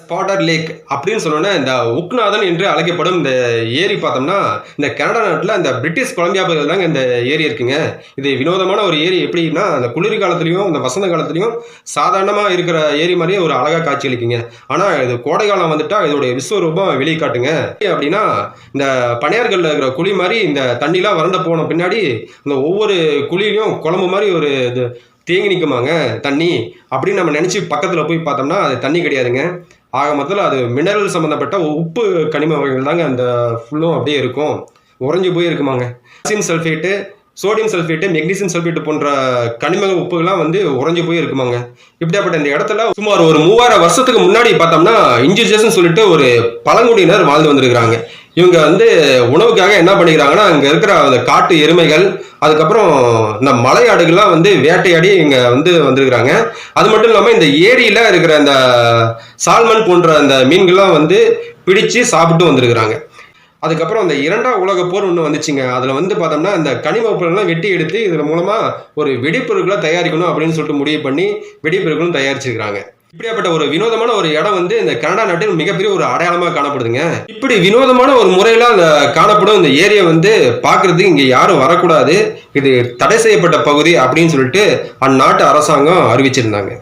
Spotter lakh அப்படின்னு சொன்னோன்னா இந்த உக்நாதன் என்று அழைக்கப்படும் இந்த ஏரி பார்த்தோம்னா இந்த கனடா நாட்டில் இந்த பிரிட்டிஷ் கொலம்பியா பகுதியில் தாங்க இந்த ஏரி இருக்குங்க. இது வினோதமான ஒரு ஏரி. எப்படின்னா அந்த குளிர் காலத்துலையும் இந்த வசந்த காலத்துலையும் சாதாரணமாக இருக்கிற ஏரி மாதிரியே ஒரு அழகாக காட்சி அளிக்குங்க. ஆனால் இது கோடை காலம் வந்துட்டா இதோடைய விஸ்வரூபம் வெளியே காட்டுங்க. அப்படின்னா இந்த பனியார்களில் இருக்கிற குழி மாதிரி இந்த தண்ணிலாம் வறண்ட போன பின்னாடி இந்த ஒவ்வொரு குழியிலையும் குழம்பு மாதிரி ஒரு இது தேங்கி நிற்குமாங்க தண்ணி அப்படின்னு நம்ம நினச்சி பக்கத்தில் போய் பார்த்தோம்னா அது தண்ணி கிடையாதுங்க. ஆக மொத்தத்தில் அது மினரல் சம்மந்தப்பட்ட உப்பு கனிம வகைகள் தாங்க அந்த ஃபுல்லும் அப்படியே இருக்கும். உறைஞ்சி போய் இருக்குமாங்க. Calcium sulphate, sodium sulphate, magnesium sulphate போன்ற கனிம உப்புகள்லாம் வந்து உறைஞ்சி போய் இருக்குமாங்க. இப்படியாப்பட்ட இந்த இடத்துல சுமார் ஒரு 3000 வருஷத்துக்கு முன்னாடி பார்த்தோம்னா இண்டிஜியஸ்ன்னு சொல்லிட்டு ஒரு பழங்குடியினர் வாழ்ந்து வந்திருக்கிறாங்க. இவங்க வந்து உணவுக்காக என்ன பண்ணிக்கிறாங்கன்னா அங்கே இருக்கிற அந்த காட்டு எருமைகள், அதுக்கப்புறம் இந்த மலையாடுகள்லாம் வந்து வேட்டையாடி இங்கே வந்திருக்கிறாங்க. அது மட்டும் இல்லாமல் இந்த ஏரியில் இருக்கிற அந்த சால்மன் போன்ற அந்த மீன்கள்லாம் வந்து பிடிச்சு சாப்பிட்டு வந்திருக்கிறாங்க. அதுக்கப்புறம் அந்த 2ஆம் உலகப் போர் ஒன்று வந்துச்சுங்க. அதில் பார்த்தோம்னா இந்த கனிம பொருள்லாம் வெட்டி எடுத்து இதில் மூலமாக ஒரு வெடிப்பொருட்களை தயாரிக்கணும் அப்படின்னு சொல்லிட்டு முடிவு பண்ணி வெடிப்பொருட்களும் தயாரிச்சிருக்கிறாங்க. இப்படியாப்பட்ட ஒரு வினோதமான ஒரு இடம் இந்த கனடா நாட்டில் மிகப்பெரிய ஒரு அடையாளமாக காணப்படுதுங்க. இப்படி வினோதமான ஒரு முறையில் அந்த காணப்படும் இந்த ஏரியை பார்க்கறதுக்கு இங்கே யாரும் வரக்கூடாது, இது தடை செய்யப்பட்ட பகுதி அப்படின்னு சொல்லிட்டு அந்நாட்டு அரசாங்கம் அறிவிச்சிருந்தாங்க.